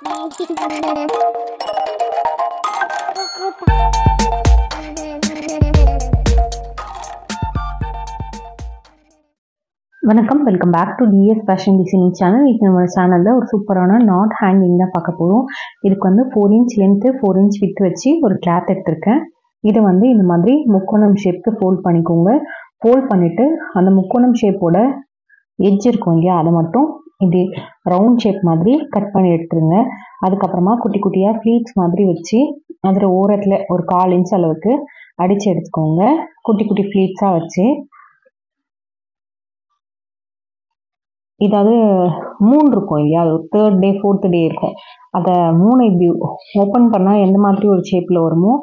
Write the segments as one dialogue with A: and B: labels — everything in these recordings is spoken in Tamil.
A: வணக்கம், welcome back to DS fashion designing channel. இது நம்ம சேனலில் ஒரு சூப்பரான நாட் ஹேங்கிங் தான் பார்க்க போகிறோம். இதுக்கு வந்து 4 இன்ச் லென்த்து 4 இன்ச் வித் வச்சு ஒரு கிளாத் எடுத்திருக்கேன். இதை வந்து இந்த மாதிரி முக்கோணம் ஷேப்க்கு ஃபோல்ட் பண்ணிக்கோங்க. ஃபோல்ட் பண்ணிவிட்டு அந்த முக்கோணம் ஷேப்போட எட்ஜ் இருக்கும் இல்லையா, அதை மட்டும் இப்படி ரவுண்ட் ஷேப் மாதிரி கட் பண்ணி எடுத்துருங்க. அதுக்கப்புறமா குட்டி குட்டியாக ஃப்ளீட்ஸ் மாதிரி வச்சு அதில் ஓரத்தில் ஒரு 1/4 இன்ச் அளவுக்கு அடித்து எடுத்துக்கோங்க. குட்டி குட்டி ஃப்ளீட்ஸாக வச்சு இதாவது 3 இருக்கும் இல்லையா, அது 3rd டே 4th டே இருக்கும். அதை 3 இப்படி ஓப்பன் பண்ணால் எந்த மாதிரி ஒரு ஷேப்பில் வருமோ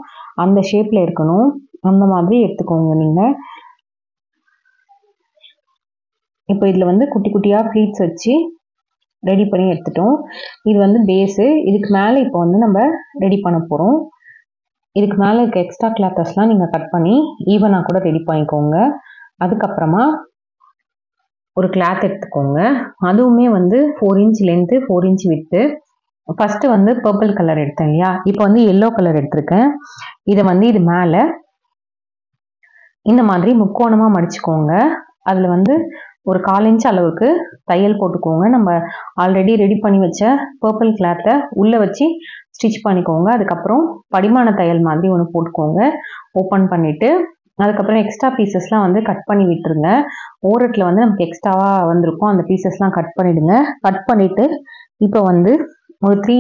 A: அந்த ஷேப்பில் இருக்கணும். அந்த மாதிரி எடுத்துக்கோங்க நீங்கள். இப்போ இதில் வந்து குட்டி குட்டியாக ஃப்ளீட்ஸ் வச்சு ரெடி பண்ணி எடுத்துட்டோம். இது வந்து பேஸு. இதுக்கு மேலே இப்போ வந்து நம்ம ரெடி பண்ண போகிறோம். இதுக்கு மேலே இருக்க எக்ஸ்ட்ரா கிளாத்தஸ்லாம் நீங்கள் கட் பண்ணி ஈவனாக கூட ரெடி பண்ணிக்கோங்க. அதுக்கப்புறமா ஒரு கிளாத் எடுத்துக்கோங்க. அதுவுமே வந்து 4 inch length 4 inch with. First வந்து பர்பிள் கலர் எடுத்தேன் இல்லையா, இப்போ வந்து எல்லோ கலர் எடுத்திருக்கேன். இதை வந்து இது மேலே இந்த மாதிரி முக்கோணமாக மடிச்சுக்கோங்க. அதில் வந்து ஒரு 1/4 இன்ச் அளவுக்கு தையல் போட்டுக்கோங்க. நம்ம ஆல்ரெடி ரெடி பண்ணி வச்ச பர்பிள் கிளாத்தை உள்ளே வச்சு ஸ்டிச் பண்ணிக்கோங்க. அதுக்கப்புறம் படிமான தையல் மாதிரி ஒன்று போட்டுக்கோங்க. ஓப்பன் பண்ணிவிட்டு அதுக்கப்புறம் எக்ஸ்ட்ரா பீசஸ்லாம் வந்து கட் பண்ணி விட்டுருங்க. ஓரத்தில் வந்து நமக்கு எக்ஸ்ட்ராவாக வந்திருக்கும், அந்த பீசஸ்லாம் கட் பண்ணிவிடுங்க. கட் பண்ணிவிட்டு இப்போ வந்து ஒரு 3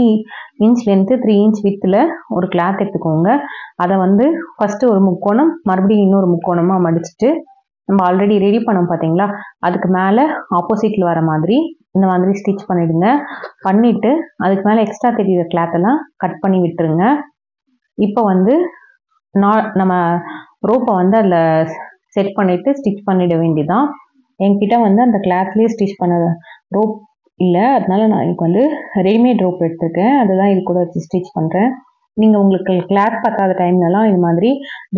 A: இன்ச் லென்த்து 3 இன்ச் வித்தில் ஒரு கிளாத் எடுத்துக்கோங்க. அதை வந்து ஃபஸ்ட்டு ஒரு முக்கோணம், மறுபடியும் இன்னொரு முக்கோணமாக மடிச்சுட்டு நம்ம ஆல்ரெடி ரெடி பண்ணோம் பார்த்தீங்களா, அதுக்கு மேலே ஆப்போசிட்டில் வர மாதிரி இந்த மாதிரி ஸ்டிச் பண்ணிவிடுங்க. பண்ணிவிட்டு அதுக்கு மேலே எக்ஸ்ட்ரா தெரியுற கிளாத்தெல்லாம் கட் பண்ணி விட்டுருங்க. இப்போ வந்து நம்ம ரோப்பை வந்து அதில் செட் பண்ணிவிட்டு ஸ்டிச் பண்ணிட வேண்டியதான். என்கிட்ட வந்து அந்த கிளாத்லேயே ஸ்டிச் பண்ண ரோப் இல்லை, அதனால நான் இதுக்கு வந்து ரெடிமேட் ரோப் எடுத்துருக்கேன். அதுதான் இது கூட வச்சு ஸ்டிச் பண்ணுறேன். நீங்கள் உங்களுக்கு கிளாத் பத்தாத டைம்லலாம் இது மாதிரி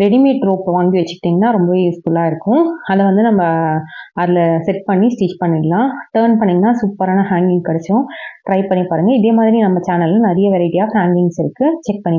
A: ரெடிமேட் ரோப் வாங்கி வச்சுக்கிட்டிங்கன்னா ரொம்பவே யூஸ்ஃபுல்லாக இருக்கும். அதை வந்து நம்ம அதில் செட் பண்ணி ஸ்டிச் பண்ணிடலாம். டர்ன் பண்ணிங்கன்னா சூப்பரான ஹேங்கிங் கிடச்சிடும். ட்ரை பண்ணி பாருங்கள். இதே மாதிரி நம்ம சேனலில் நிறைய வெரைட்டி ஆஃப் ஹேங்கிங்ஸ் இருக்குது, செக் பண்ணி